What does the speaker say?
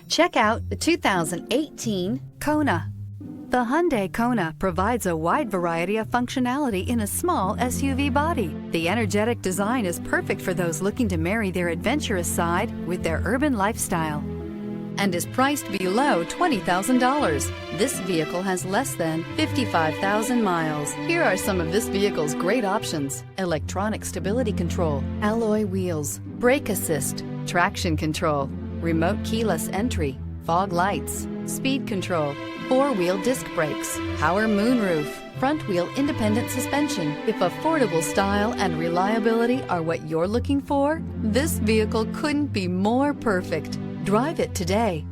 Check out the 2018 Kona. The Hyundai Kona provides a wide variety of functionality in a small SUV body. The energetic design is perfect for those looking to marry their adventurous side with their urban lifestyle and is priced below $20,000. This vehicle has less than 55,000 miles. Here are some of this vehicle's great options: electronic stability control, alloy wheels, brake assist, traction control, remote keyless entry, fog lights, speed control, four-wheel disc brakes, power moonroof, front-wheel independent suspension. If affordable style and reliability are what you're looking for, this vehicle couldn't be more perfect. Drive it today.